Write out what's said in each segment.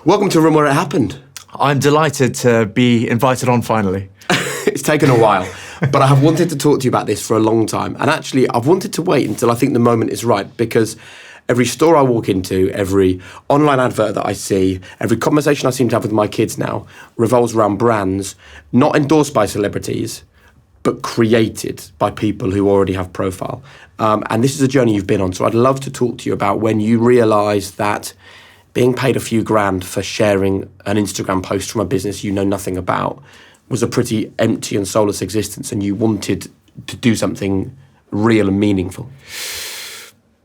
Welcome to a room where it happened. I'm delighted to be invited on finally. It's taken a while, but I have wanted to talk to you about this for a long time. And actually, I've wanted to wait until I think the moment is right, because every store I walk into, every online advert that I see, every conversation I seem to have with my kids now revolves around brands not endorsed by celebrities, but created by people who already have profile. And this is a journey you've been on. So I'd love to talk to you about when you realised that being paid a few grand for sharing an Instagram post from a business you know nothing about was a pretty empty and soulless existence, and you wanted to do something real and meaningful.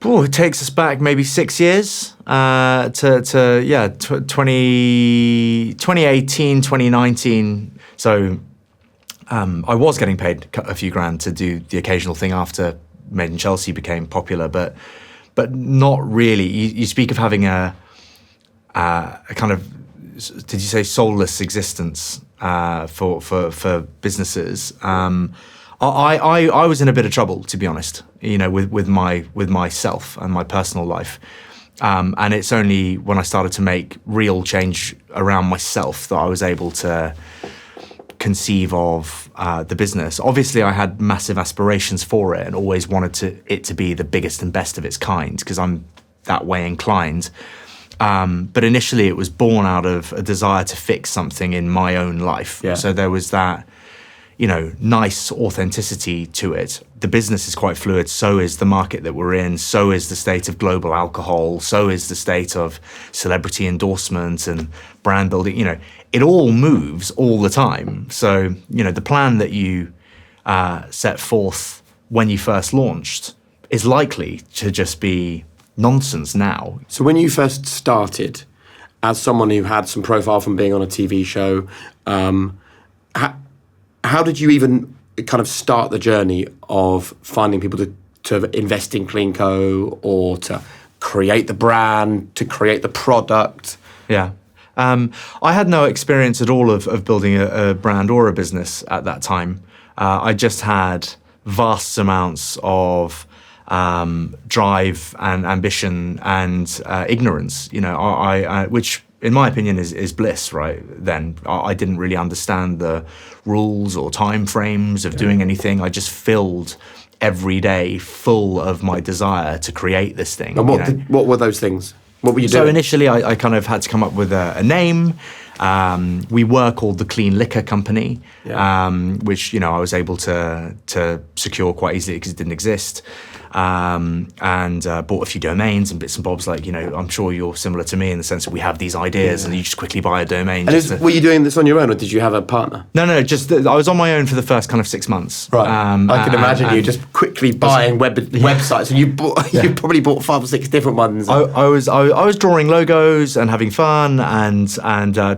Oh, it takes us back maybe 6 years to 2018, 2019. So I was getting paid a few grand to do the occasional thing after Made in Chelsea became popular, but not really. You speak of having a kind of, did you say soulless existence for businesses? I was in a bit of trouble, to be honest, with myself and my personal life. And it's only when I started to make real change around myself that I was able to conceive of the business. Obviously, I had massive aspirations for it and always wanted it to be the biggest and best of its kind, because I'm that way inclined. But initially it was born out of a desire to fix something in my own life. Yeah. So there was that, nice authenticity to it. The business is quite fluid, so is the market that we're in, so is the state of global alcohol, so is the state of celebrity endorsement and brand building. It all moves all the time. So, the plan that you set forth when you first launched is likely to just be nonsense now. So when you first started, as someone who had some profile from being on a TV show, how did you even kind of start the journey of finding people to invest in CleanCo, or to create the brand, to create the product? Yeah. I had no experience at all of building a brand or a business at that time. I just had vast amounts of drive and ambition and ignorance, I which in my opinion is bliss, right? Then I didn't really understand the rules or time frames of doing anything. I just filled every day full of my desire to create this thing. And what were those things? What were you doing? So initially I kind of had to come up with a name. We were called the Clean Liquor Company, which, I was able to secure quite easily because it didn't exist. And bought a few domains and bits and bobs. Like, I'm sure you're similar to me in the sense that we have these ideas and you just quickly buy a domain. And were you doing this on your own, or did you have a partner? No, just I was on my own for the first kind of 6 months. Right. I can imagine you just quickly buying websites, and you probably bought 5 or 6 different ones. I was drawing logos and having fun and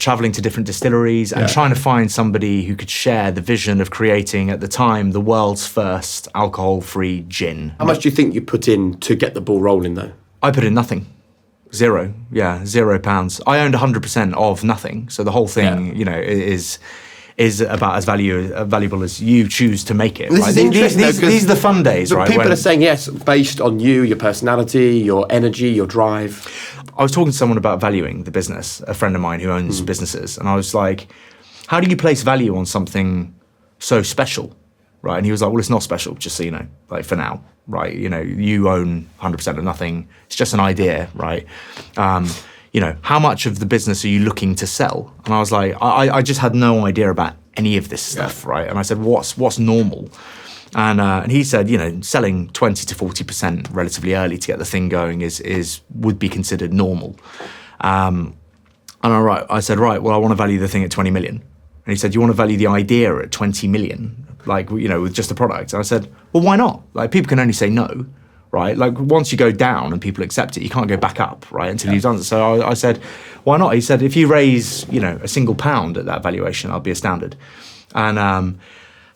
traveling to different distilleries and trying to find somebody who could share the vision of creating, at the time, the world's first alcohol-free gin. How much do you think you put in to get the ball rolling, though? I put in nothing. Zero. Yeah, £0. I owned 100% of nothing. So the whole thing, is about as valuable as you choose to make it. This right? is interesting, these are the fun days, right? People are saying yes, based on you, your personality, your energy, your drive. I was talking to someone about valuing the business, a friend of mine who owns businesses, and I was like, how do you place value on something so special? Right, and he was like, well, it's not special, just so you know, like for now, right? You own 100% of nothing. It's just an idea, right? How much of the business are you looking to sell? And I was like, I just had no idea about any of this stuff, right? And I said, what's normal? And he said, selling 20 to 40% relatively early to get the thing going would be considered normal. And I said, right, well, I want to value the thing at 20 million. And he said, you want to value the idea at 20 million? Like, with just a product. And I said, well, why not? Like, people can only say no, right? Like, once you go down and people accept it, you can't go back up, right, until you've done it. So I said, why not? He said, if you raise, a single pound at that valuation, I'll be astounded. And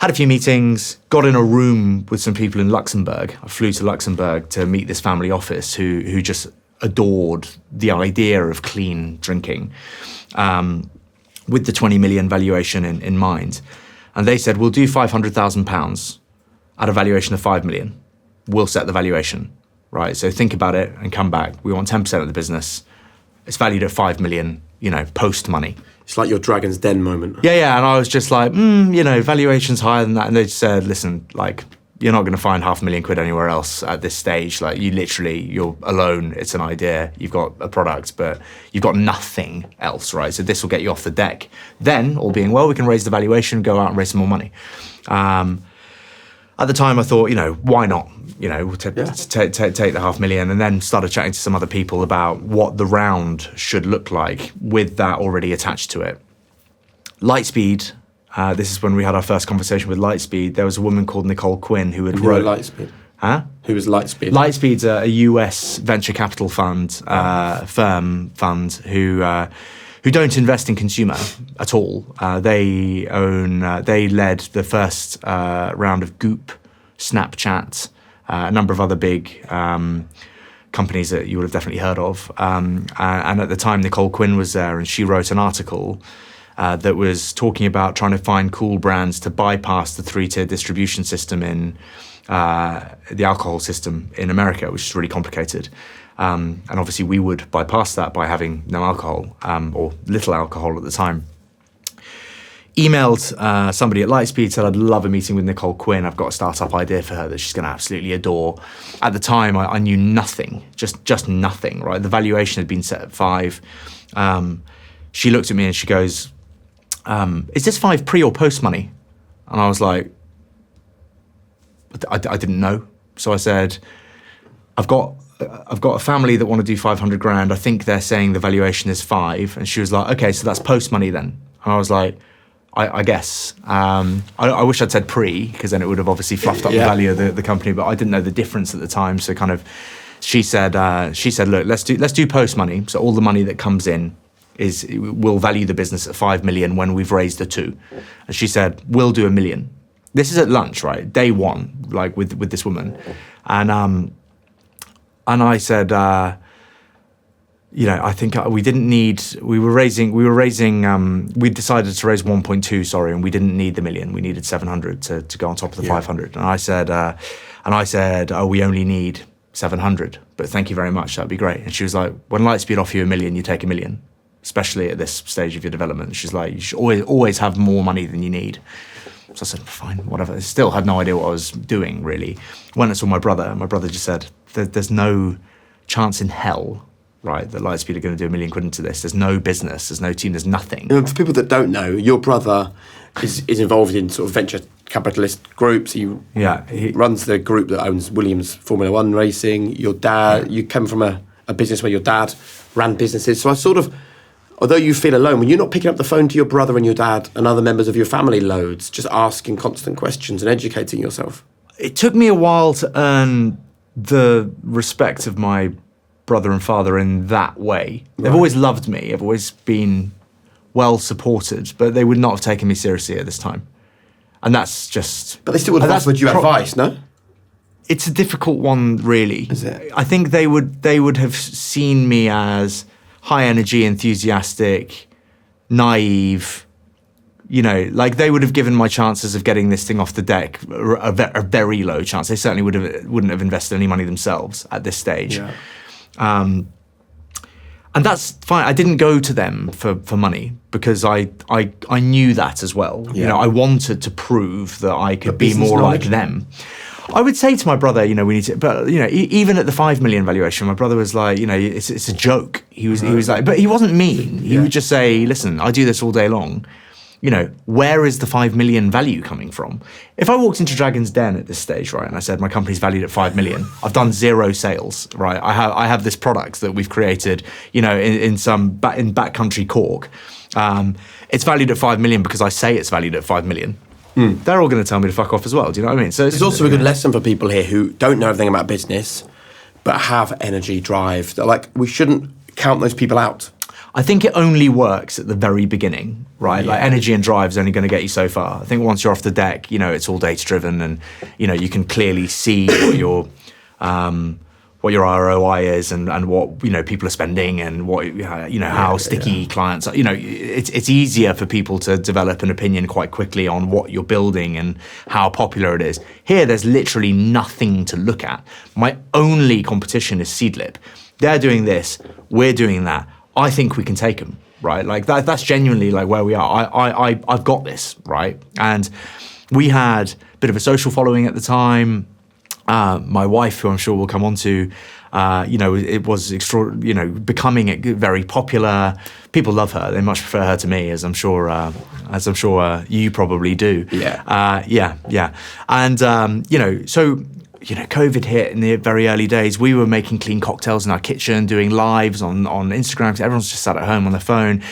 had a few meetings, got in a room with some people in Luxembourg. I flew to Luxembourg to meet this family office who just adored the idea of clean drinking, with the 20 million valuation in mind. And they said, we'll do £500,000 at a valuation of 5 million. We'll set the valuation, right? So think about it and come back. We want 10% of the business. It's valued at 5 million. post money. It's like your Dragon's Den moment. Yeah. And I was just like, valuation's higher than that. And they just said, listen, like, you're not going to find £500,000 anywhere else at this stage. Like, you're alone. It's an idea. You've got a product, but you've got nothing else, right? So this will get you off the deck. Then, all being well, we can raise the valuation, go out and raise some more money. At the time, I thought, why not? Take the £500,000, and then started chatting to some other people about what the round should look like with that already attached to it. Lightspeed. This is when we had our first conversation with Lightspeed. There was a woman called Nicole Quinn who had wrote Lightspeed. Huh? Who was Lightspeed? Lightspeed's a US venture capital fund, firm fund who don't invest in consumer at all. They led the first round of Goop, Snapchat, a number of other big companies that you would have definitely heard of. And at the time, Nicole Quinn was there, and she wrote an article that was talking about trying to find cool brands to bypass the 3-tier distribution system in the alcohol system in America, which is really complicated. And obviously we would bypass that by having no alcohol, or little alcohol at the time. Emailed somebody at Lightspeed, said I'd love a meeting with Nicole Quinn. I've got a startup idea for her that she's going to absolutely adore. At the time, I knew nothing, just nothing, right? The valuation had been set at 5. She looked at me and she goes, is this 5 pre or post money? And I was like, I didn't know. So I said, I've got a family that want to do 500 grand. I think they're saying the valuation is 5. And she was like, okay, so that's post money then. And I was like, I guess. I wish I'd said pre, because then it would have obviously fluffed up the value of the company, but I didn't know the difference at the time. So kind of, she said, look, let's do post money. So all the money that comes in we'll value the business at 5 million when we've raised the 2. And she said, we'll do $1 million. This is at lunch, right? Day one, like with this woman. And I said, I think we decided to raise 1.2, sorry, and we didn't need the $1 million. We needed 700 to go on top of the 500. And I said, oh, we only need 700, but thank you very much. That'd be great. And she was like, when Lightspeed offer you $1 million, you take $1 million, especially at this stage of your development. She's like, you should always have more money than you need. So I said, fine, whatever. I still had no idea what I was doing, really. When I saw my brother just said, there's no chance in hell, right, that Lightspeed are going to do £1 million into this. There's no business, there's no team, there's nothing. For people that don't know, your brother is involved in sort of venture capitalist groups. He runs the group that owns Williams Formula One racing. Your dad, you come from a business where your dad ran businesses. So I sort of, although you feel alone, when you're not picking up the phone to your brother and your dad and other members of your family loads, just asking constant questions and educating yourself. It took me a while to earn the respect of my brother and father in that way. Right. They've always loved me. I've always been well supported, but they would not have taken me seriously at this time. And that's just... But they still would have offered you advice, no? It's a difficult one, really. Is it? I think they would have seen me as high energy, enthusiastic, naive. Like they would have given my chances of getting this thing off the deck a very low chance. They certainly wouldn't have invested any money themselves at this stage. Yeah. And that's fine. I didn't go to them for money because I knew that as well. Yeah. I wanted to prove that I could be more like them. I would say to my brother, we need to, but even at the 5 million valuation, my brother was like, it's a joke. He was like, but he wasn't mean. He would just say, listen, I do this all day long. Where is the 5 million value coming from? If I walked into Dragon's Den at this stage, right, and I said my company's valued at 5 million, I've done 0 sales, right? I have this product that we've created, in backcountry Cork. It's valued at 5 million because I say it's valued at 5 million. They're all going to tell me to fuck off as well. Do you know what I mean? So it's also a good lesson for people here who don't know everything about business, but have energy, drive. Like, we shouldn't count those people out. I think it only works at the very beginning, right? Yeah. Like energy and drive is only going to get you so far. I think once you're off the deck, it's all data driven, and you can clearly see what your ROI is and what people are spending and what how sticky clients are. It's easier for people to develop an opinion quite quickly on what you're building and how popular it is. Here, there's literally nothing to look at. My only competition is Seedlip. They're doing this, we're doing that. I think we can take them. right? Like that's genuinely like where we are. I've got this, right? And we had a bit of a social following at the time. My wife, who I'm sure we'll come on to, it was becoming very popular. People love her; they much prefer her to me, as I'm sure you probably do. Yeah. And so COVID hit in the very early days. We were making clean cocktails in our kitchen, doing lives on Instagram, because everyone's just sat at home on their phone.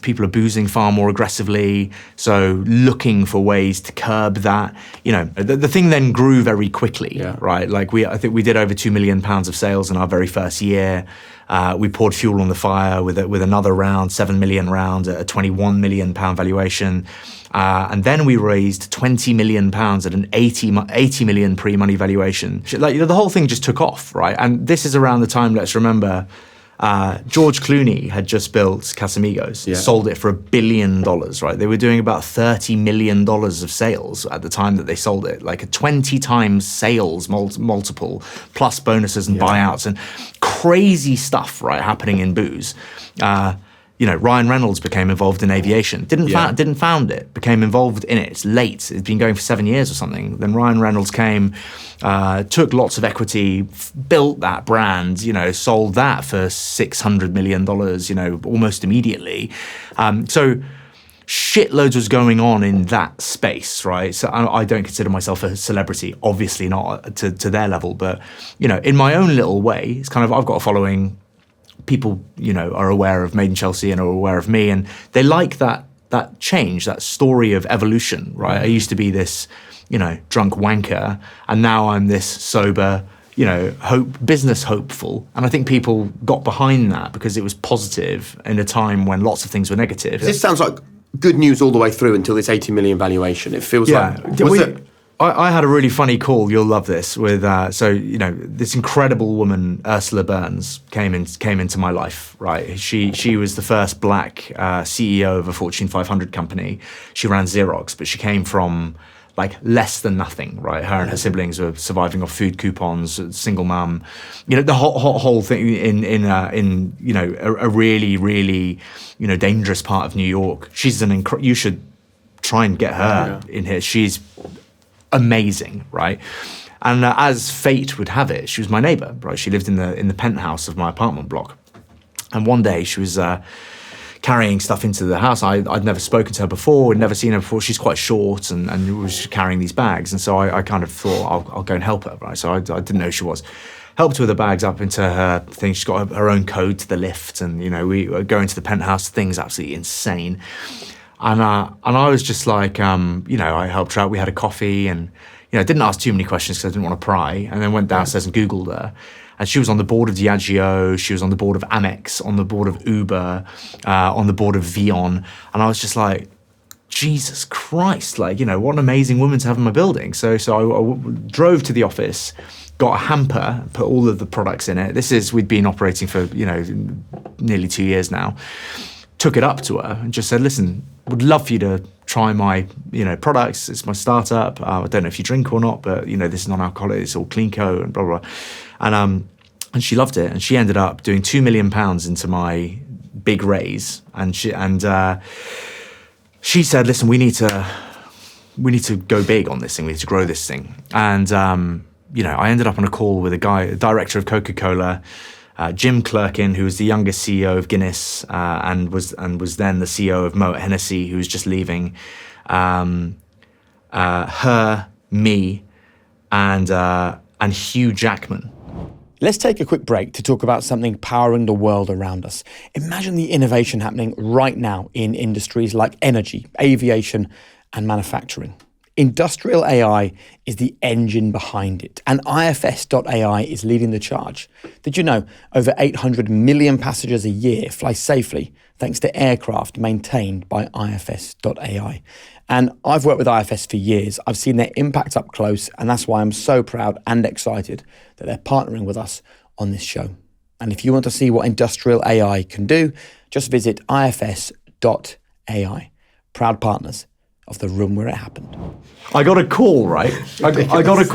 People are boozing far more aggressively, so looking for ways to curb that. The thing then grew very quickly, right? Like I think we did over £2 million of sales in our very first year. We poured fuel on the fire with another round, 7 million round at a £21 million valuation. And then we raised £20 million at an 80 million pre-money valuation. The whole thing just took off, right? And this is around the time, let's remember, George Clooney had just built Casamigos, sold it for $1 billion, right? They were doing about $30 million of sales at the time that they sold it, like a 20 times sales multiple, plus bonuses and buyouts and crazy stuff, right, happening in booze. Ryan Reynolds became involved in aviation. Didn't found it, became involved in it. It's late. It's been going for 7 years or something. Then Ryan Reynolds came, took lots of equity, built that brand, sold that for $600 million, almost immediately. So shitloads was going on in that space, right? So I don't consider myself a celebrity, obviously not to their level, but, in my own little way, it's kind of, I've got a following. People, are aware of Made in Chelsea and are aware of me, and they like that change, that story of evolution, right? I used to be this, drunk wanker, and now I'm this sober, business hopeful. And I think people got behind that because it was positive in a time when lots of things were negative. This sounds like good news all the way through until this 80 million valuation. It feels like... I had a really funny call. You'll love this. With this incredible woman, Ursula Burns, came into my life. Right, she was the first black CEO of a Fortune 500 company. She ran Xerox, but she came from like less than nothing. Right, her and her siblings were surviving off food coupons. Single mum, the whole thing in a really really dangerous part of New York. She's you should try and get her in here. She's amazing, right? And as fate would have it, she was my neighbor, right? She lived in the penthouse of my apartment block. And one day she was carrying stuff into the house. I'd never spoken to her before, I'd never seen her before. She's quite short and was carrying these bags. And so I kind of thought, I'll go and help her, right? So I didn't know who she was. Helped her with the bags up into her thing. She's got her own code to the lift. And, we go into the penthouse. Things absolutely insane. And I was just like, I helped her out. We had a coffee and, didn't ask too many questions because I didn't want to pry. And then went downstairs and Googled her. And she was on the board of Diageo. She was on the board of Amex, on the board of Uber, on the board of Vion. And I was just like, Jesus Christ, what an amazing woman to have in my building. So I drove to the office, got a hamper, put all of the products in it. We'd been operating for, nearly 2 years now. Took it up to her and just said, listen, would love for you to try my, products. It's my startup. I don't know if you drink or not, but, this is non-alcoholic. It's all CleanCo and blah, blah, blah. And she loved it. And she ended up doing £2 million into my big raise. And she said, listen, we need to go big on this thing. We need to grow this thing. And, I ended up on a call with a director of Coca-Cola, Jim Clerkin, who was the youngest CEO of Guinness and was then the CEO of Moet Hennessy, who was just leaving. Her, me, and Hugh Jackman. Let's take a quick break to talk about something powering the world around us. Imagine the innovation happening right now in industries like energy, aviation, and manufacturing. Industrial AI is the engine behind it, and IFS.ai is leading the charge. Did you know over 800 million passengers a year fly safely thanks to aircraft maintained by IFS.ai? And I've worked with IFS for years. I've seen their impact up close, and that's why I'm so proud and excited that they're partnering with us on this show. And if you want to see what industrial AI can do, just visit IFS.ai. Proud partners of the room where it happened. I got a call, right? I got a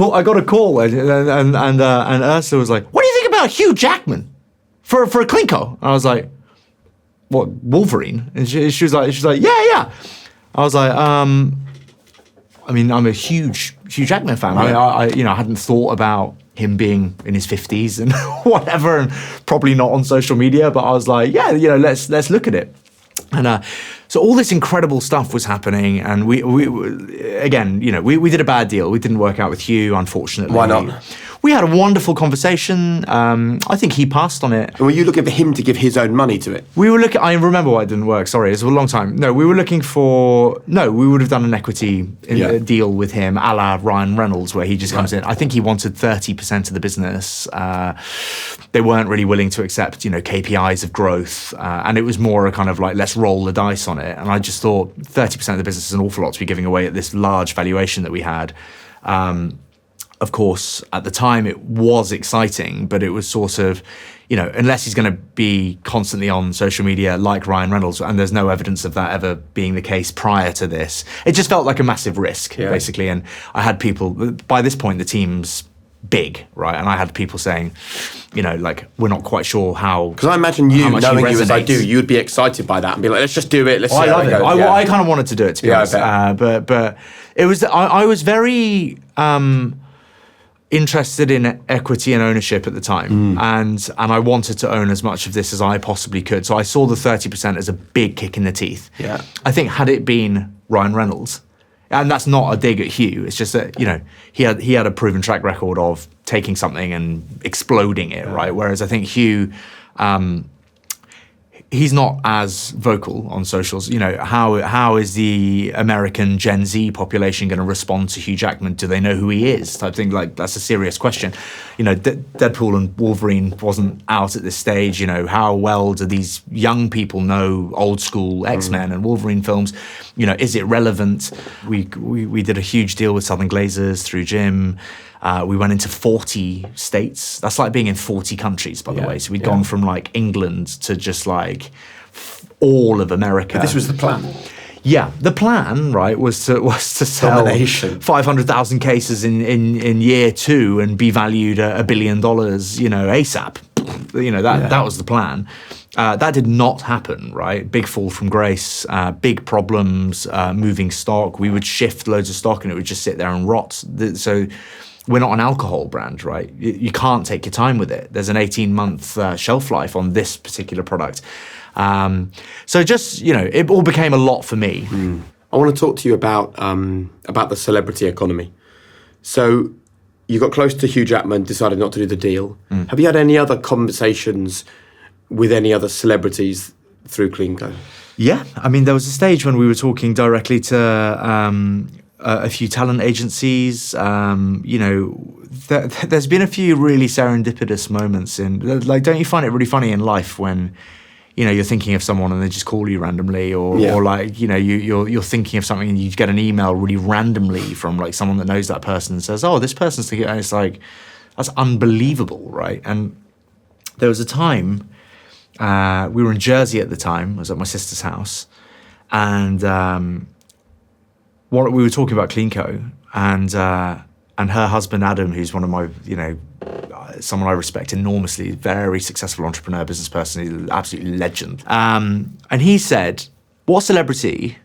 call, and Ursula was like, "What do you think about Hugh Jackman for a CleanCo?" And I was like, what, Wolverine? And she was like, yeah. I was like, I mean, I'm a huge Hugh Jackman fan. Right. I hadn't thought about him being in his 50s and whatever, and probably not on social media, but I was like, yeah, let's look at it. And so all this incredible stuff was happening, and we again, we did a bad deal. We didn't work out with Hugh, unfortunately. Why not? We had a wonderful conversation. I think he passed on it. And were you looking for him to give his own money to it? We were looking. I remember why it didn't work. Sorry, it was a long time. No, we were looking for. No, we would have done an equity deal with him, a la Ryan Reynolds, where he just comes in. I think he wanted 30% of the business. They weren't really willing to accept, KPIs of growth, and it was more a kind of like, let's roll the dice on it. And I just thought 30% of the business is an awful lot to be giving away at this large valuation that we had. Of course, at the time it was exciting, but it was sort of, unless he's going to be constantly on social media like Ryan Reynolds, and there's no evidence of that ever being the case prior to this, it just felt like a massive risk, basically. And I had people, by this point, the team's big, right? And I had people saying, we're not quite sure how. Because I imagine you, knowing you as I do, you'd be excited by that and be like, let's just do it. Let's see how it goes. I kind of wanted to do it, to be honest. But it was, I was very interested in equity and ownership at the time, and I wanted to own as much of this as I possibly could. So I saw the 30% as a big kick in the teeth. Yeah. I think had it been Ryan Reynolds, and that's not a dig at Hugh, it's just that he had a proven track record of taking something and exploding it, right? Whereas I think Hugh, he's not as vocal on socials. How is the American Gen Z population going to respond to Hugh Jackman? Do they know who he is? Type thing. Like, that's a serious question. Deadpool and Wolverine wasn't out at this stage. How well do these young people know old school X-Men and Wolverine films? Is it relevant? We did a huge deal with Southern Glazers through Jim. We went into 40 states. That's like being in 40 countries, by the way. So we'd gone from like England to just like all of America. But this was the plan. Yeah, the plan, right, was to sell Domination. 500,000 cases in year 2 and be valued at $1 billion, ASAP. That was the plan. That did not happen, right? Big fall from grace, big problems, moving stock. We would shift loads of stock and it would just sit there and rot. So we're not an alcohol brand, right? You can't take your time with it. There's an 18-month shelf life on this particular product. So just, it all became a lot for me. I want to talk to you about the celebrity economy. So you got close to Hugh Jackman, decided not to do the deal. Have you had any other conversations with any other celebrities through CleanCo? Yeah, I mean, there was a stage when we were talking directly to a few talent agencies. There's been a few really serendipitous moments don't you find it really funny in life when you're thinking of someone and they just call you randomly, or you're thinking of something and you get an email really randomly from like someone that knows that person and says, oh, this person's thinking, and it's like, that's unbelievable, right? And there was a time, we were in Jersey at the time, I was at my sister's house, and we were talking about CleanCo, and her husband Adam, who's one of my, someone I respect enormously, very successful entrepreneur, business person, he's an absolute legend. And he said, what celebrity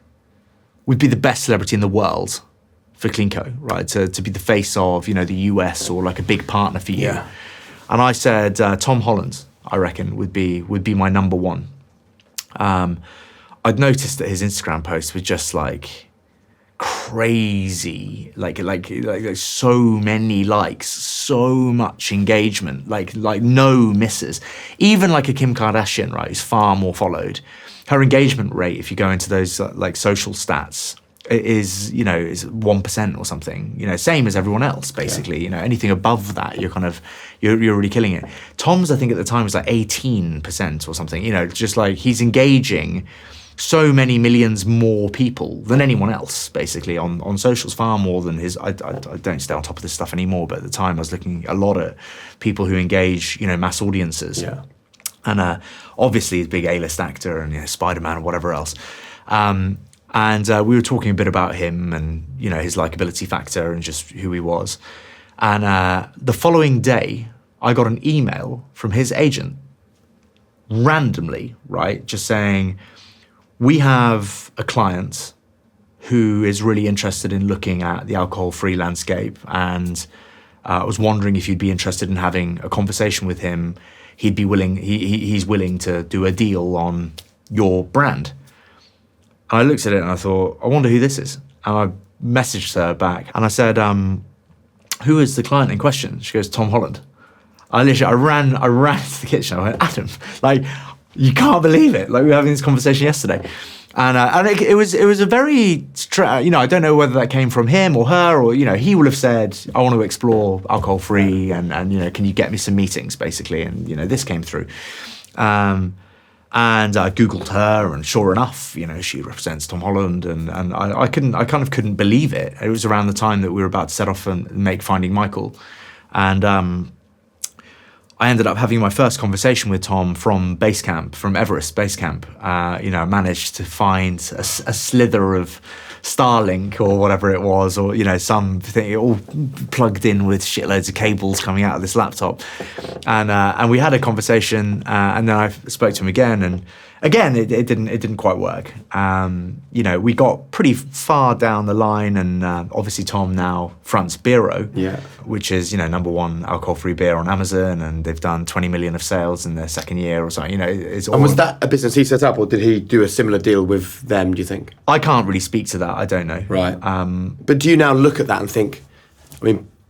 would be the best celebrity in the world for CleanCo, right? To be the face of, the US or like a big partner for you. Yeah. And I said, Tom Holland, I reckon, would be my number one. I'd noticed that his Instagram posts were just like crazy, like so many likes, so much engagement, like no misses. Even like a Kim Kardashian, right, who's far more followed, her engagement rate, if you go into those like social stats, is 1% or something. Same as everyone else, basically. Yeah. Anything above that, you're really killing it. Tom's, I think at the time, was like 18% or something. Just like he's engaging so many millions more people than anyone else, basically, on socials, far more than his. I don't stay on top of this stuff anymore, but at the time I was looking a lot at people who engage, mass audiences. Yeah. And obviously he's a big A-list actor and Spider-Man and whatever else. And we were talking a bit about him and, his likability factor and just who he was. And the following day, I got an email from his agent randomly, right, just saying, we have a client who is really interested in looking at the alcohol-free landscape, and I was wondering if you'd be interested in having a conversation with him. He's willing to do a deal on your brand. And I looked at it and I thought, I wonder who this is. And I messaged her back and I said, who is the client in question? She goes, Tom Holland. I ran to the kitchen. I went, Adam, like, you can't believe it. Like, we were having this conversation yesterday. And it was a very, I don't know whether that came from him or her, or, he will have said, I want to explore alcohol-free and can you get me some meetings, basically? And, this came through. And I Googled her, and sure enough, she represents Tom Holland, and I kind of couldn't believe it. It was around the time that we were about to set off and make Finding Michael. And I ended up having my first conversation with Tom from Everest Base Camp. I managed to find a slither of Starlink or whatever it was, or, something all plugged in with shitloads of cables coming out of this laptop. And we had a conversation, and then I spoke to him again, and again, it didn't quite work. We got pretty far down the line, and obviously Tom now fronts Beero, which is, number one alcohol-free beer on Amazon, and they've done 20 million of sales in their second year or something. And was that a business he set up, or did he do a similar deal with them, do you think? I can't really speak to that. I don't know. Right. But do you now look at that and think,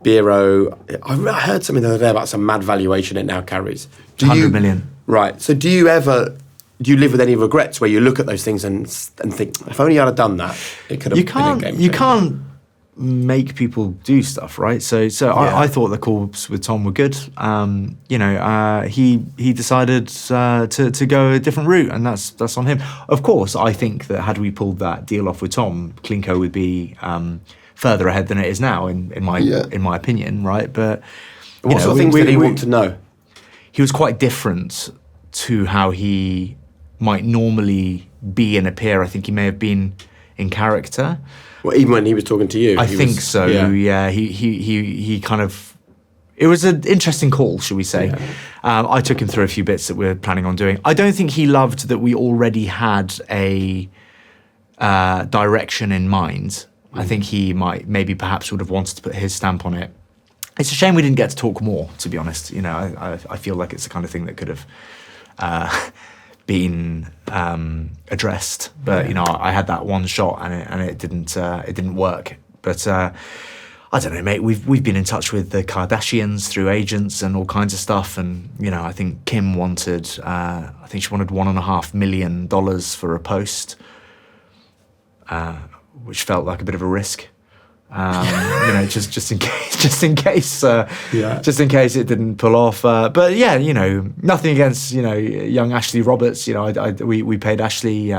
Beero, I heard something the other day about some mad valuation it now carries. 100 million. Right. So do you live with any regrets where you look at those things and think, if only I'd have done that, it could have been a game changer? You can't make people do stuff, right? So I thought the calls with Tom were good. He decided to go a different route, and that's on him. Of course, I think that had we pulled that deal off with Tom, CleanCo would be further ahead than it is now, in my opinion, right? But what sort of things did he want to know? He was quite different to how he might normally be and appear. I think he may have been in character. Well, even when he was talking to you? I think so, yeah. He kind of... It was an interesting call, shall we say. Yeah. I took him through a few bits that we're planning on doing. I don't think he loved that we already had a direction in mind. I think he perhaps would have wanted to put his stamp on it. It's a shame we didn't get to talk more, to be honest. I feel like it's the kind of thing that could have been addressed, but I had that one shot and it didn't work. But I don't know, mate. We've been in touch with the Kardashians through agents and all kinds of stuff, and I think Kim wanted she wanted $1.5 million for a post, which felt like a bit of a risk. Just in case it didn't pull off. But yeah, nothing against young Ashley Roberts. We paid Ashley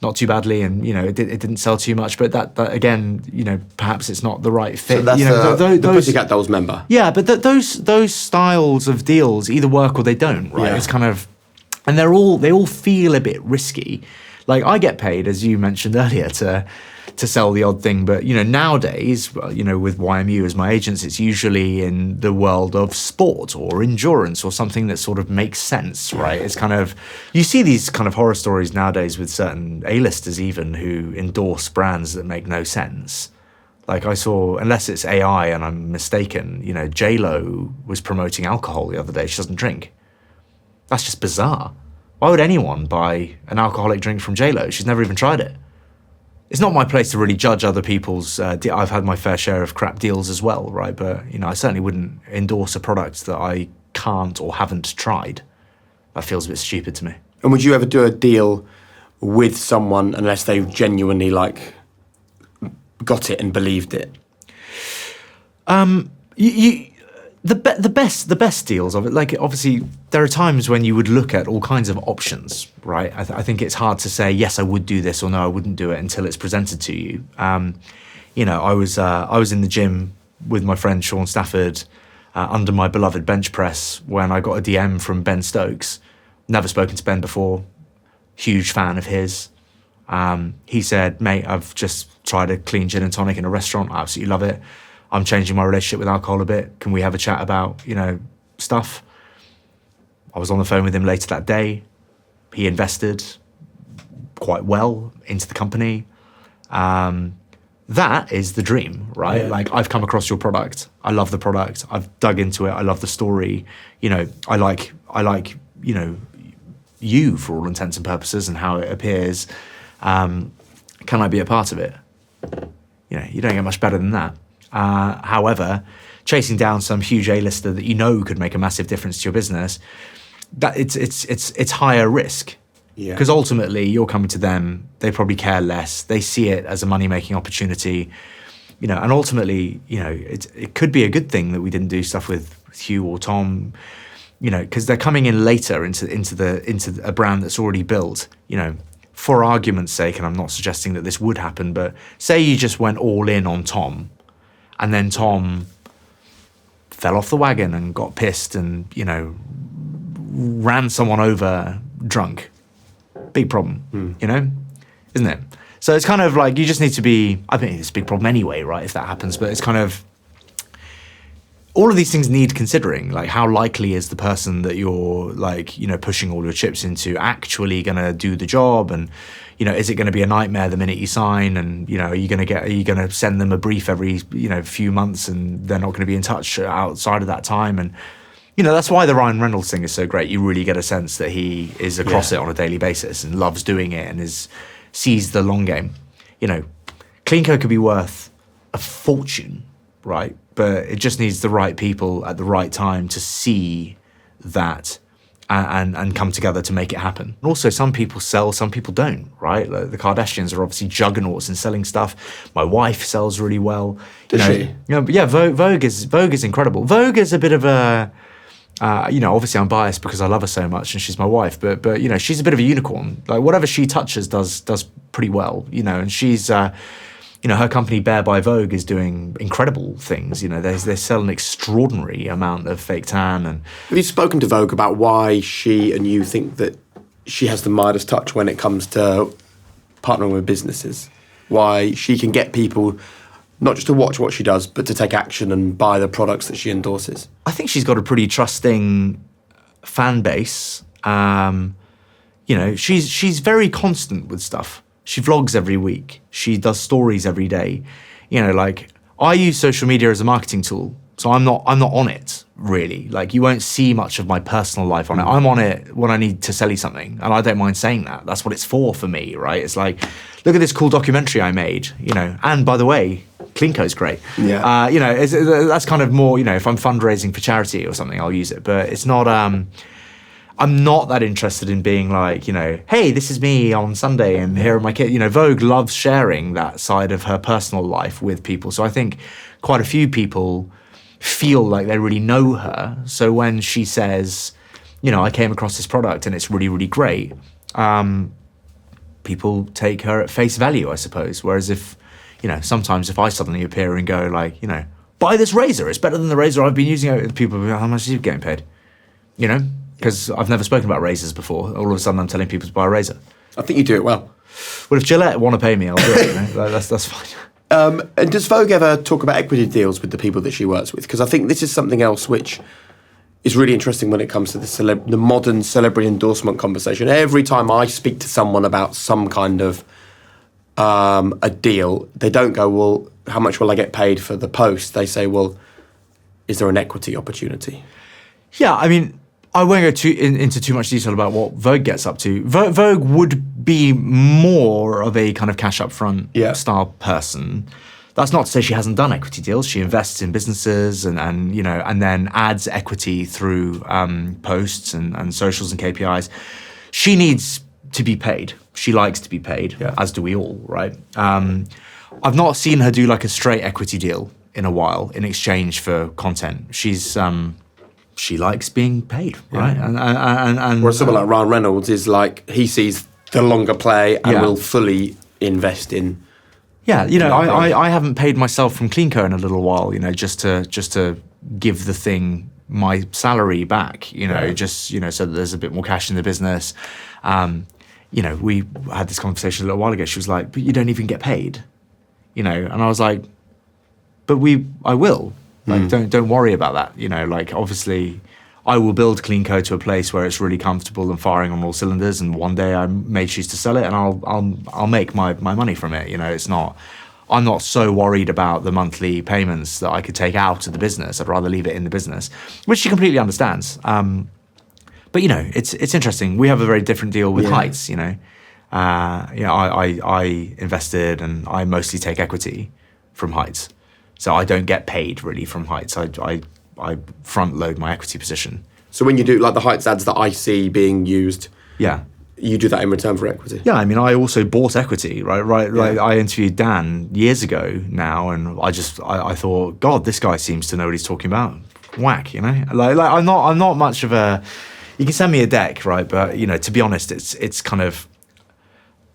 not too badly, and it didn't sell too much. But that again, perhaps it's not the right fit. So that's the Pussycat Dolls member. Yeah, but those styles of deals either work or they don't. Right? Yeah. It's kind of, and they all feel a bit risky. Like, I get paid, as you mentioned earlier, to sell the odd thing, but nowadays, with YMU as my agents, it's usually in the world of sport or endurance or something that sort of makes sense, right? It's kind of, you see these kind of horror stories nowadays with certain A-listers even who endorse brands that make no sense. Like, I saw, unless it's AI and I'm mistaken, J-Lo was promoting alcohol the other day. She doesn't drink. That's just bizarre. Why would anyone buy an alcoholic drink from J-Lo? She's never even tried it. It's not my place to really judge other people's... I've had my fair share of crap deals as well, right? But, I certainly wouldn't endorse a product that I can't or haven't tried. That feels a bit stupid to me. And would you ever do a deal with someone unless they genuinely, got it and believed it? The best deals of it, obviously there are times when you would look at all kinds of options, right? I think it's hard to say, yes, I would do this, or no, I wouldn't do it until it's presented to you. I was in the gym with my friend Sean Stafford under my beloved bench press when I got a DM from Ben Stokes. Never spoken to Ben before, huge fan of his. He said, mate, I've just tried a clean gin and tonic in a restaurant. I absolutely love it. I'm changing my relationship with alcohol a bit. Can we have a chat about, stuff? I was on the phone with him later that day. He invested quite well into the company. That is the dream, right? Yeah. Like, I've come across your product. I love the product. I've dug into it. I love the story. You know, I like, you know, you for all intents and purposes and how it appears. Can I be a part of it? You know, you don't get much better than that. However, chasing down some huge A-lister that you know could make a massive difference to your business, that it's higher risk. Yeah. Because ultimately, you're coming to them. They probably care less. They see it as a money-making opportunity, you know. And ultimately, you know, it could be a good thing that we didn't do stuff with Hugh or Tom, you know, because they're coming in later into a brand that's already built. You know, for argument's sake, and I'm not suggesting that this would happen, but say you just went all in on Tom, and then Tom fell off the wagon and got pissed and, you know, ran someone over drunk. Big problem, you know, isn't it? So it's kind of like, you just need to be, I think it's a big problem anyway, right, if that happens, but it's kind of, all of these things need considering, like how likely is the person that you're like, you know, pushing all your chips into actually going to do the job, and, you know, is it going to be a nightmare the minute you sign, and, you know, are you going to send them a brief every, you know, few months and they're not going to be in touch outside of that time? And, you know, that's why the Ryan Reynolds thing is so great. You really get a sense that he is across it on a daily basis and loves doing it and sees the long game. You know, CleanCo could be worth a fortune, right? But it just needs the right people at the right time to see that and come together to make it happen. And also, some people sell, some people don't, right? Like the Kardashians are obviously juggernauts in selling stuff. My wife sells really well. Does she? You know, but yeah, Vogue is incredible. Vogue is a bit of a, you know, obviously I'm biased because I love her so much and she's my wife, but you know, she's a bit of a unicorn. Like whatever she touches does pretty well, you know, and she's, you know, her company Bear by Vogue is doing incredible things. You know, they sell an extraordinary amount of fake tan. And have you spoken to Vogue about why she and you think that she has the Midas touch when it comes to partnering with businesses? Why she can get people not just to watch what she does, but to take action and buy the products that she endorses? I think she's got a pretty trusting fan base. You know, she's very constant with stuff. She vlogs every week. She does stories every day. You know, like, I use social media as a marketing tool, so I'm not on it really. Like, you won't see much of my personal life on it. I'm on it when I need to sell you something, and I don't mind saying that. That's what it's for me, right? It's like, look at this cool documentary I made, you know. And by the way, CleanCo's great. Yeah. You know, that's kind of more, you know, if I'm fundraising for charity or something, I'll use it. But it's not, I'm not that interested in being like, you know, hey, this is me on Sunday and here are my kids. You know, Vogue loves sharing that side of her personal life with people. So I think quite a few people feel like they really know her. So when she says, you know, I came across this product and it's really, really great, people take her at face value, I suppose. Whereas if, you know, sometimes if I suddenly appear and go like, you know, buy this razor, it's better than the razor I've been using, people will be like, how much are you getting paid? You know, because I've never spoken about razors before. All of a sudden I'm telling people to buy a razor. I think you do it well. Well, if Gillette want to pay me, I'll do it. You know? That's fine. And does Vogue ever talk about equity deals with the people that she works with? Because I think this is something else which is really interesting when it comes to the modern celebrity endorsement conversation. Every time I speak to someone about some kind of a deal, they don't go, well, how much will I get paid for the post? They say, well, is there an equity opportunity? Yeah, I mean, I won't go into too much detail about what Vogue gets up to. Vogue would be more of a kind of cash up front style person. That's not to say she hasn't done equity deals. She invests in businesses and you know, and then adds equity through posts and socials and KPIs. She needs to be paid. She likes to be paid, as do we all, right? I've not seen her do like a straight equity deal in a while in exchange for content. She likes being paid, right? And whereas someone like Ryan Reynolds is like, he sees the longer play and will fully invest in. Yeah, you know, I haven't paid myself from CleanCo in a little while, you know, just to give the thing my salary back, you know, just, you know, so that there's a bit more cash in the business. You know, we had this conversation a little while ago. She was like, but you don't even get paid, you know? And I was like, but I will. Like, don't worry about that. You know, like, obviously I will build CleanCo to a place where it's really comfortable and firing on all cylinders, and one day I may choose to sell it, and I'll make my money from it. You know, I'm not so worried about the monthly payments that I could take out of the business. I'd rather leave it in the business, which she completely understands. But you know, it's interesting. We have a very different deal with Heights. You know, I invested, and I mostly take equity from Heights, so I don't get paid really from Heights. I front load my equity position. So when you do like the Heights ads that I see being used, Yeah. you do that in return for equity. Yeah, I mean, I also bought equity, right? Like I interviewed Dan years ago now, and I thought, God, this guy seems to know what he's talking about. Whack, you know? Like I'm not much of a. You can send me a deck, right? But you know, to be honest, it's kind of,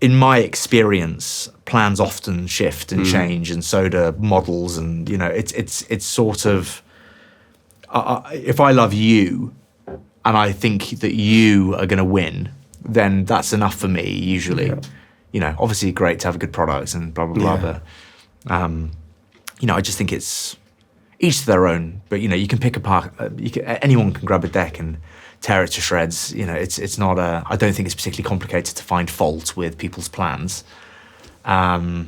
in my experience, plans often shift and change, and so do models, and you know, it's sort of. If I love you, and I think that you are going to win, then that's enough for me usually. Yeah. You know, obviously great to have a good product and blah, blah, blah, but, you know, I just think it's each to their own, but you know, you can pick apart, anyone can grab a deck and tear it to shreds. You know, it's not I don't think it's particularly complicated to find fault with people's plans. I'd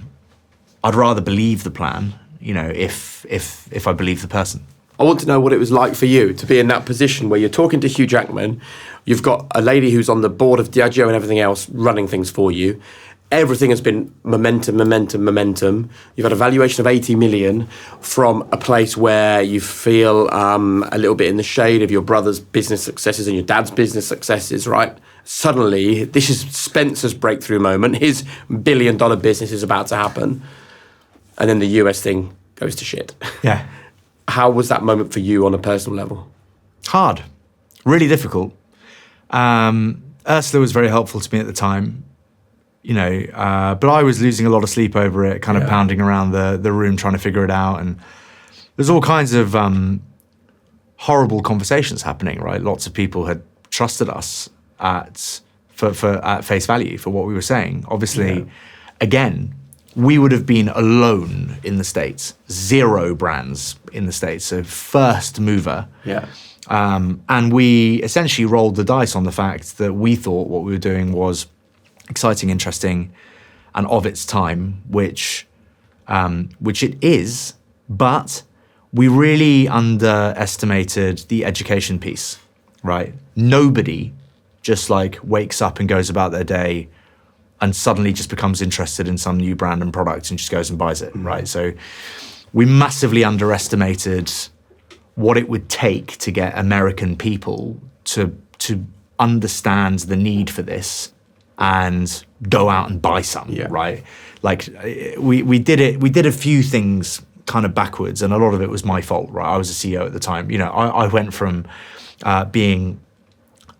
rather believe the plan, you know, if I believe the person. I want to know what it was like for you to be in that position where you're talking to Hugh Jackman, you've got a lady who's on the board of Diageo and everything else running things for you. Everything has been momentum. You've had a valuation of 80 million from a place where you feel a little bit in the shade of your brother's business successes and your dad's business successes, right? Suddenly, this is Spencer's breakthrough moment. His $1 billion business is about to happen. And then the US thing goes to shit. Yeah. How was that moment for you on a personal level? Hard, really difficult. Ursula was very helpful to me at the time, you know, but I was losing a lot of sleep over it, kind of pounding around the room trying to figure it out. And there's all kinds of horrible conversations happening, right? Lots of people had trusted us at face value for what we were saying. Obviously, again, we would have been alone in the States, 0 brands in the States, so first mover. Yeah. And we essentially rolled the dice on the fact that we thought what we were doing was exciting, interesting, and of its time, which it is, but we really underestimated the education piece, right? Nobody just like wakes up and goes about their day and suddenly just becomes interested in some new brand and product and just goes and buys it, right? So we massively underestimated what it would take to get American people to understand the need for this and go out and buy some, right? Like we did a few things kind of backwards, and a lot of it was my fault, right? I was a CEO at the time. You know, I went from being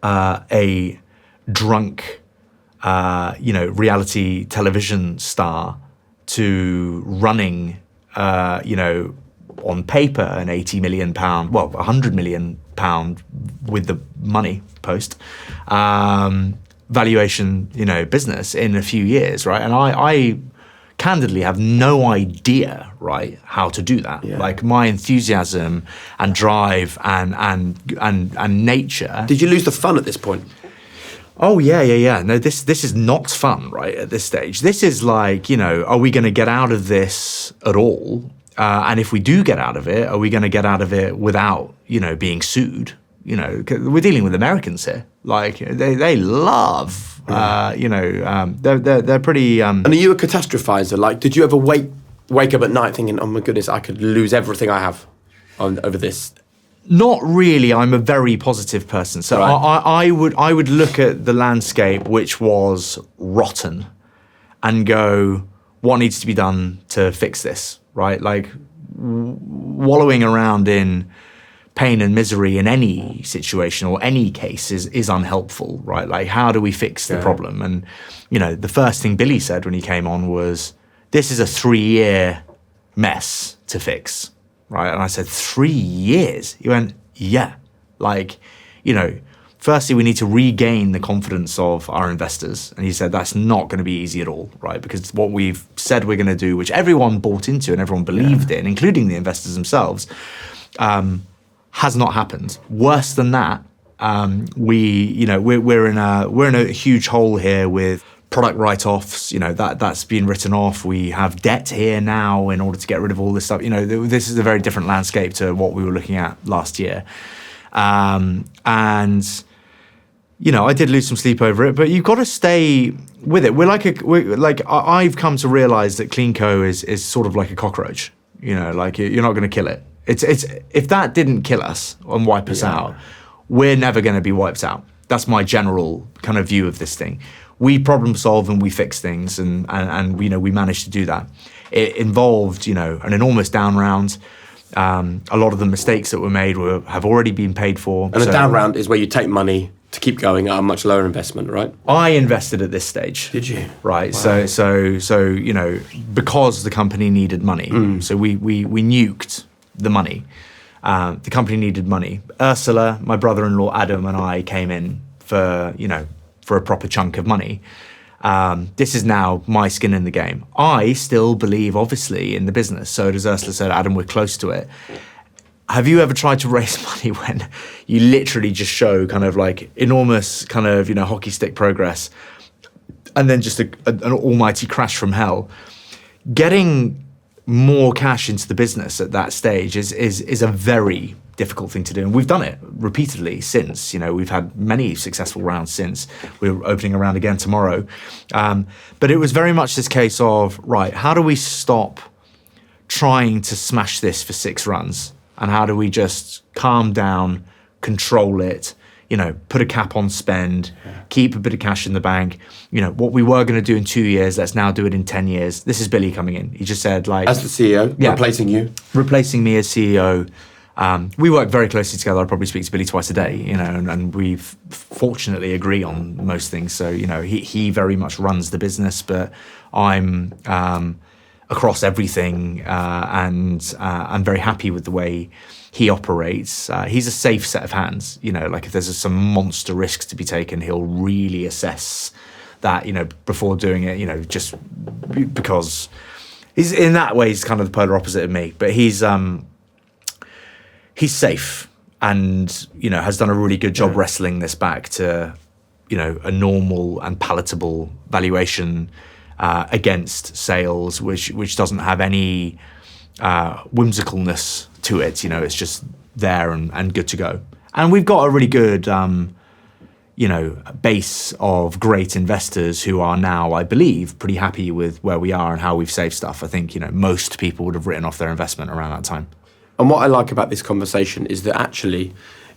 a drunk reality television star to running, on paper an £80 million, well, £100 million with the money post valuation, business in a few years, right? And I candidly have no idea, right, how to do that. Yeah. Like my enthusiasm and drive and nature. Did you lose the fun at this point? Oh, yeah. No, this is not fun, right, at this stage. This is like, are we going to get out of this at all? And if we do get out of it, are we going to get out of it without, being sued? We're dealing with Americans here. Like, they love, they're pretty... And are you a catastrophizer? Like, did you ever wake up at night thinking, oh my goodness, I could lose everything I have over this? Not really. I'm a very positive person. So right. I would look at the landscape, which was rotten, and go, what needs to be done to fix this, right? Like wallowing around in pain and misery in any situation or any case is unhelpful, right? Like how do we fix the problem? And, the first thing Billy said when he came on was, this is a 3-year mess to fix. Right. And I said, 3 years? He went, yeah. Like, firstly, we need to regain the confidence of our investors. And he said, that's not going to be easy at all. Right. Because what we've said we're going to do, which everyone bought into and everyone believed in, including the investors themselves, has not happened. Worse than that, we're in a huge hole here with product write-offs. That's been written off. We have debt here now in order to get rid of all this stuff. This is a very different landscape to what we were looking at last year, and I did lose some sleep over it. But you've got to stay with it. I've come to realize that CleanCo is sort of like a cockroach. You're not going to kill it. It's if that didn't kill us and wipe us out, we're never going to be wiped out. That's my general kind of view of this thing. We problem solve and we fix things, and we managed to do that. It involved an enormous down round. A lot of the mistakes that were made have already been paid for. And a down round is where you take money to keep going at a much lower investment, right? I invested at this stage. Did you? Right. Wow. So because the company needed money, so we nuked the money. The company needed money. Ursula, my brother-in-law Adam, and I came in for a proper chunk of money. This is now my skin in the game. I still believe, obviously, in the business. So does Ursula. Said, Adam, we're close to it. Have you ever tried to raise money when you literally just show kind of like enormous kind of hockey stick progress, and then just an almighty crash from hell? Getting more cash into the business at that stage is a very difficult thing to do, and we've done it repeatedly since. We've had many successful rounds since. We're opening a round again tomorrow, but it was very much this case of, right, how do we stop trying to smash this for 6 runs, and how do we just calm down, control it, put a cap on spend, keep a bit of cash in the bank. What we were going to do in 2 years, let's now do it in 10 years. This is Billy coming in. He just said, as the CEO, replacing you, replacing me as CEO. We work very closely together. I probably speak to Billy twice a day, and we fortunately agree on most things. So, he very much runs the business, but I'm across everything, and I'm very happy with the way he operates. He's a safe set of hands. If there's some monster risks to be taken, he'll really assess that, before doing it, just because he's, in that way, he's kind of the polar opposite of me. But he's safe and, has done a really good job wrestling this back to, a normal and palatable valuation against sales, which doesn't have any whimsicalness to it. It's just there and good to go. And we've got a really good, base of great investors who are now, I believe, pretty happy with where we are and how we've saved stuff. I think, most people would have written off their investment around that time. And what I like about this conversation is that actually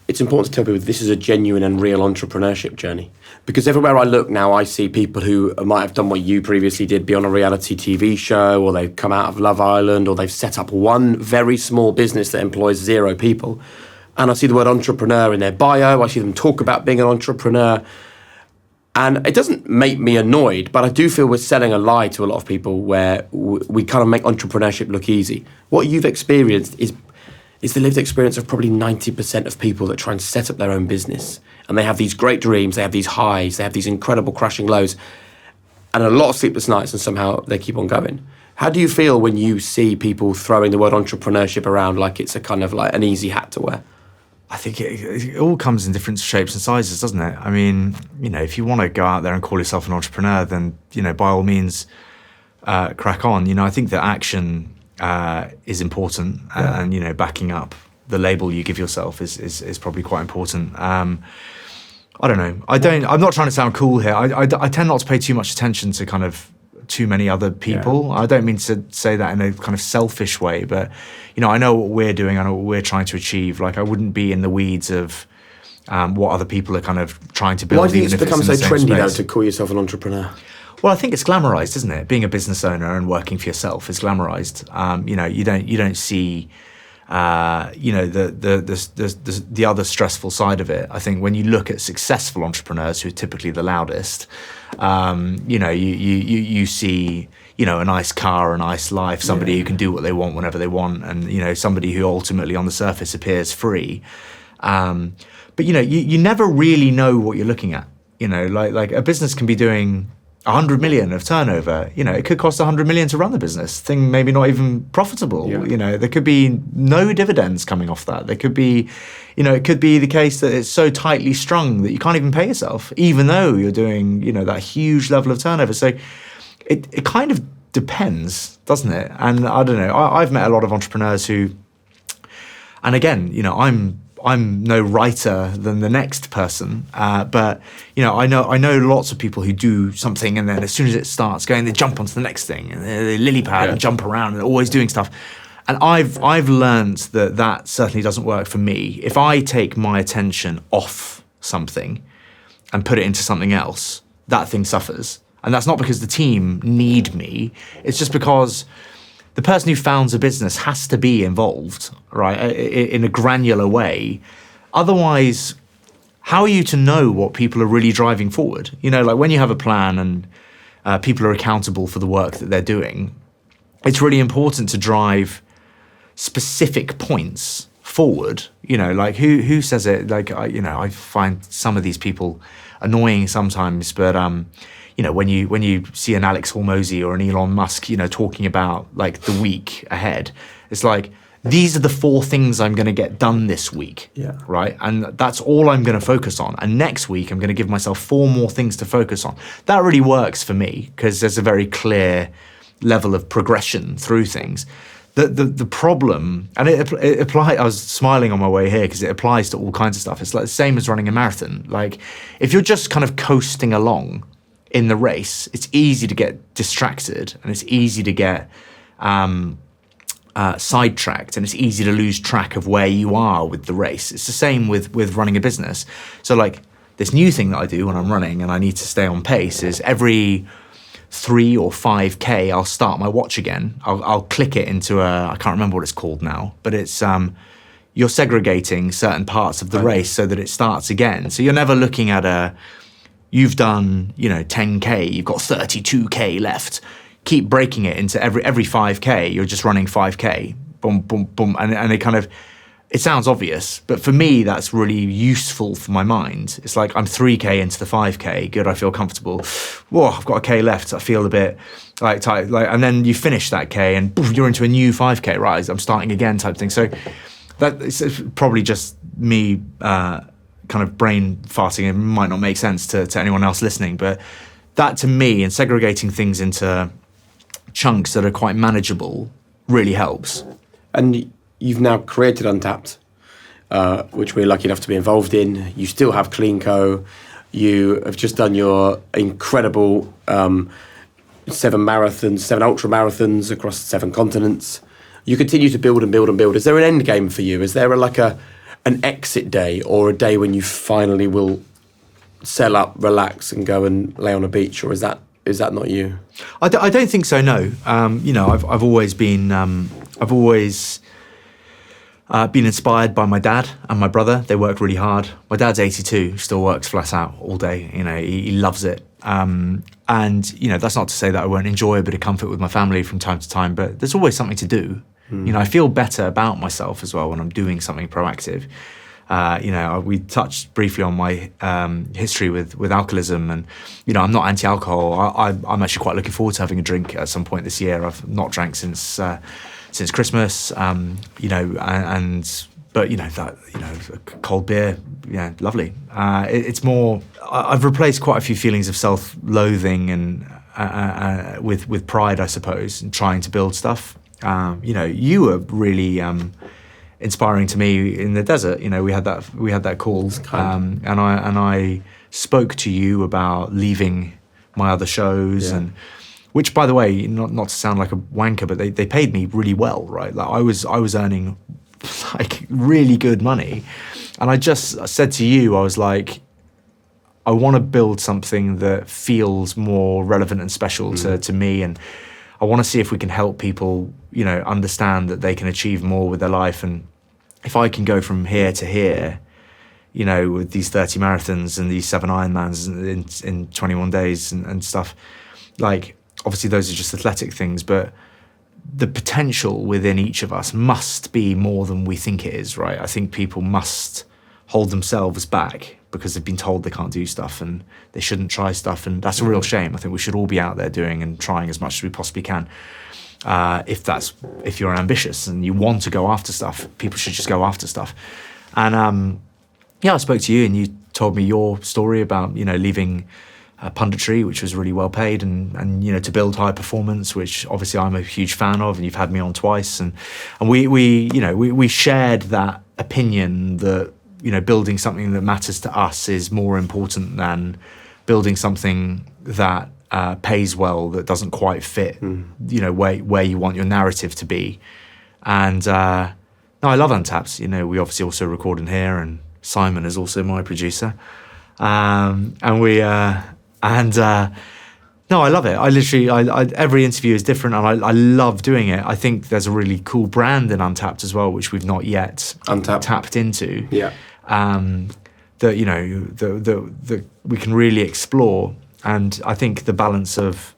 it's important to tell people this is a genuine and real entrepreneurship journey. Because everywhere I look now, I see people who might have done what you previously did, be on a reality TV show, or they've come out of Love Island, or they've set up one very small business that employs 0 people. And I see the word entrepreneur in their bio. I see them talk about being an entrepreneur. And it doesn't make me annoyed, but I do feel we're selling a lie to a lot of people where we kind of make entrepreneurship look easy. What you've experienced is the lived experience of probably 90% of people that try and set up their own business. And they have these great dreams, they have these highs, they have these incredible crashing lows, and a lot of sleepless nights, and somehow they keep on going. How do you feel when you see people throwing the word entrepreneurship around like it's a kind of like an easy hat to wear? I think it all comes in different shapes and sizes, doesn't it? I mean, if you want to go out there and call yourself an entrepreneur, then, by all means, crack on. I think that action is important, and backing up the label you give yourself is probably quite important. I don't know. I'm not trying to sound cool here. I tend not to pay too much attention to kind of too many other people. Yeah. I don't mean to say that in a kind of selfish way, but I know what we're doing. I know what we're trying to achieve. Like, I wouldn't be in the weeds of what other people are kind of trying to build. Why do you think it's become so trendy though to call yourself an entrepreneur? Well, I think it's glamorized, isn't it? Being a business owner and working for yourself is glamorized. You don't see, the other stressful side of it. I think when you look at successful entrepreneurs, who are typically the loudest, you see, a nice car, a nice life, somebody who can do what they want whenever they want, and somebody who ultimately on the surface appears free. But you never really know what you're looking at. Like a business can be doing 100 million of turnover, it could cost 100 million to run the business. Thing maybe not even profitable. Yeah. There could be no dividends coming off that. There could be, it could be the case that it's so tightly strung that you can't even pay yourself, even though you're doing, that huge level of turnover. So it kind of depends, doesn't it? And I don't know. I've met a lot of entrepreneurs who, and again, I'm no writer than the next person, but I know lots of people who do something and then as soon as it starts going, they jump onto the next thing and they lily pad and jump around and they're always doing stuff. And I've learned that certainly doesn't work for me. If I take my attention off something and put it into something else, that thing suffers. And that's not because the team need me. It's just because the person who founds a business has to be involved, right, in a granular way. Otherwise, how are you to know what people are really driving forward? Like when you have a plan and people are accountable for the work that they're doing, it's really important to drive specific points forward. Like who says it? Like, I find some of these people annoying sometimes, but when you see an Alex Hormozy or an Elon Musk, talking about like the week ahead, it's like, these are the 4 things I'm going to get done this week, right? And that's all I'm going to focus on. And next week, I'm going to give myself 4 more things to focus on. That really works for me because there's a very clear level of progression through things. The problem, and it applies, I was smiling on my way here because it applies to all kinds of stuff. It's like the same as running a marathon. Like if you're just kind of coasting along in the race, it's easy to get distracted and it's easy to get sidetracked and it's easy to lose track of where you are with the race. It's the same with running a business. So like this new thing that I do when I'm running and I need to stay on pace is every 3 or 5K, I'll start my watch again. I'll click it into I can't remember what it's called now, but it's you're segregating certain parts of the race so that it starts again. So you're never looking at you've done, 10K, you've got 32K left. Keep breaking it into every 5K, you're just running 5K, boom, boom, boom. And it sounds obvious, but for me, that's really useful for my mind. It's like I'm 3K into the 5K, good, I feel comfortable. Whoa, I've got a K left, I feel a bit like tight. And then you finish that K and boom, you're into a new 5K, right? I'm starting again type thing. So it's probably just me kind of brain farting. It might not make sense to anyone else listening, but that to me, and segregating things into chunks that are quite manageable really helps. And you've now created Untapped, which we're lucky enough to be involved in. You still have CleanCo. You have just done your incredible 7 marathons, 7 ultra marathons across 7 continents. You continue to build and build and build. Is there an end game for you? Is there an exit day or a day when you finally will sell up, relax, and go and lay on a beach, or is that not you? I don't think so. No. I've always been been inspired by my dad and my brother. They work really hard. My dad's 82, still works flat out all day. He loves it. And that's not to say that I won't enjoy a bit of comfort with my family from time to time, but there's always something to do. I feel better about myself as well when I'm doing something proactive. We touched briefly on my history with alcoholism, and I'm not anti-alcohol. I'm actually quite looking forward to having a drink at some point this year. I've not drank since Christmas, cold beer, lovely. It's more. I've replaced quite a few feelings of self-loathing and with pride, I suppose, and trying to build stuff. You were really inspiring to me in the desert. We had that call, and I spoke to you about leaving my other shows, and which, by the way, not to sound like a wanker, but they paid me really well, right? Like I was earning like really good money, and I just said to you, I was like, I want to build something that feels more relevant and special to me, and I want to see if we can help people, understand that they can achieve more with their life. And if I can go from here to here, with these 30 marathons and these 7 Ironmans in 21 days and stuff, like, obviously those are just athletic things, but the potential within each of us must be more than we think it is, right? I think people must hold themselves back because they've been told they can't do stuff and they shouldn't try stuff. And that's a real shame. I think we should all be out there doing and trying as much as we possibly can. If you're ambitious and you want to go after stuff, people should just go after stuff. And I spoke to you and you told me your story about, leaving punditry, which was really well paid, and to build high performance, which obviously I'm a huge fan of, and you've had me on twice, and we shared that opinion that building something that matters to us is more important than building something that pays well, that doesn't quite fit where you want your narrative to be. And I love Untapped. We obviously also record in here, and Simon is also my producer, no, I love it. Every interview is different, and I love doing it. I think there's a really cool brand in Untapped as well, which we've not yet tapped into. Yeah. That we can really explore. And I think the balance of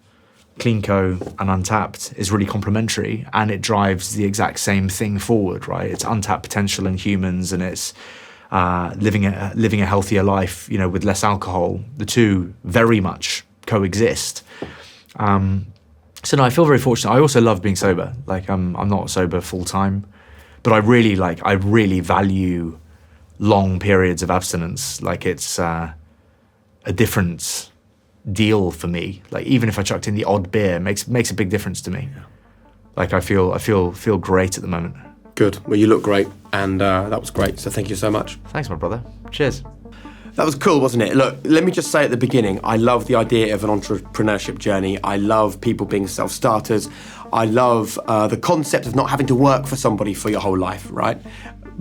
CleanCo and Untapped is really complementary, and it drives the exact same thing forward, right? It's untapped potential in humans, and it's living a healthier life, with less alcohol. The two very much coexist. So no, I feel very fortunate. I also love being sober. Like I'm not sober full time, but I really value long periods of abstinence. Like it's a different deal for me. Like even if I chucked in the odd beer, it makes a big difference to me. Yeah. Like I feel great at the moment. Good. Well, you look great, and that was great. So thank you so much. Thanks, my brother. Cheers. That was cool, wasn't it? Look, let me just say at the beginning, I love the idea of an entrepreneurship journey. I love people being self-starters. I love the concept of not having to work for somebody for your whole life, right?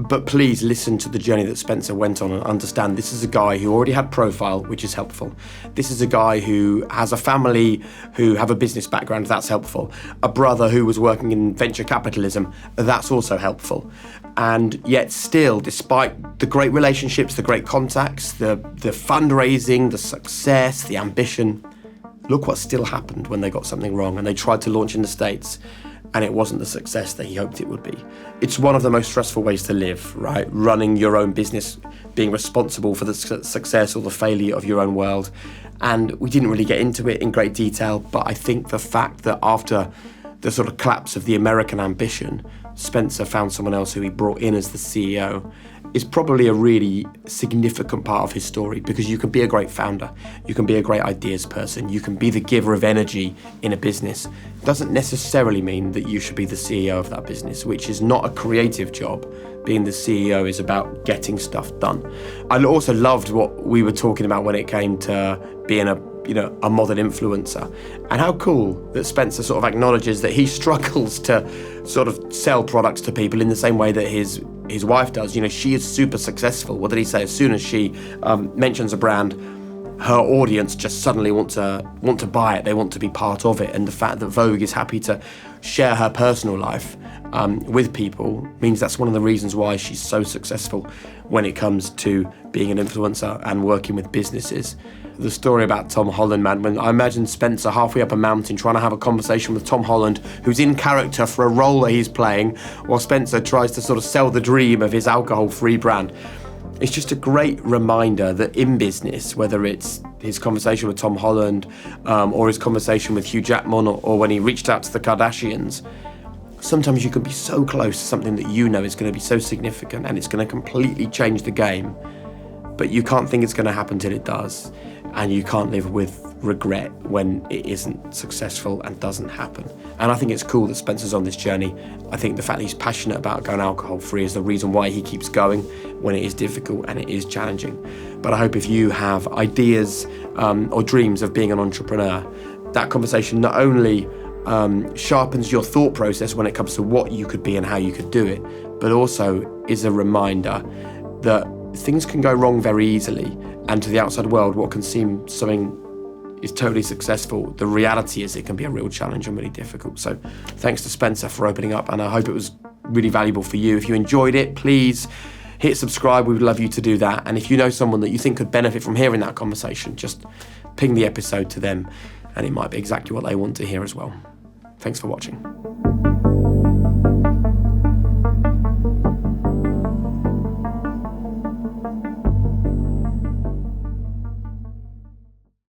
But please listen to the journey that Spencer went on and understand this is a guy who already had profile, which is helpful. This is a guy who has a family who have a business background, that's helpful. A brother who was working in venture capitalism, that's also helpful. And yet still, despite the great relationships, the great contacts, the fundraising, the success, the ambition, look what still happened when they got something wrong and they tried to launch in the States and it wasn't the success that he hoped it would be. It's one of the most stressful ways to live, right? Running your own business, being responsible for the success or the failure of your own world. And we didn't really get into it in great detail, but I think the fact that after the sort of collapse of the American ambition, Spencer found someone else who he brought in as the CEO is probably a really significant part of his story, because you can be a great founder, you can be a great ideas person, you can be the giver of energy in a business. It doesn't necessarily mean that you should be the CEO of that business, which is not a creative job. Being the CEO is about getting stuff done. I also loved what we were talking about when it came to being a modern influencer, and how cool that Spencer sort of acknowledges that he struggles to sort of sell products to people in the same way that his wife does. She is super successful. What did he say? As soon as she mentions a brand, her audience just suddenly want to buy it. They want to be part of it. And the fact that Vogue is happy to share her personal life with people means that's one of the reasons why she's so successful when it comes to being an influencer and working with businesses. The story about Tom Holland, man, when I imagine Spencer halfway up a mountain trying to have a conversation with Tom Holland, who's in character for a role that he's playing, while Spencer tries to sort of sell the dream of his alcohol-free brand. It's just a great reminder that in business, whether it's his conversation with Tom Holland or his conversation with Hugh Jackman or when he reached out to the Kardashians, sometimes you can be so close to something that you know is going to be so significant and it's going to completely change the game, but you can't think it's going to happen till it does. And you can't live with regret when it isn't successful and doesn't happen. And I think it's cool that Spencer's on this journey. I think the fact that he's passionate about going alcohol-free is the reason why he keeps going when it is difficult and it is challenging. But I hope if you have ideas or dreams of being an entrepreneur, that conversation not only sharpens your thought process when it comes to what you could be and how you could do it, but also is a reminder that things can go wrong very easily. And to the outside world, what can seem something is totally successful, the reality is it can be a real challenge and really difficult. So thanks to Spencer for opening up, and I hope it was really valuable for you. If you enjoyed it, please hit subscribe. We would love you to do that. And if you know someone that you think could benefit from hearing that conversation, just ping the episode to them and it might be exactly what they want to hear as well. Thanks for watching.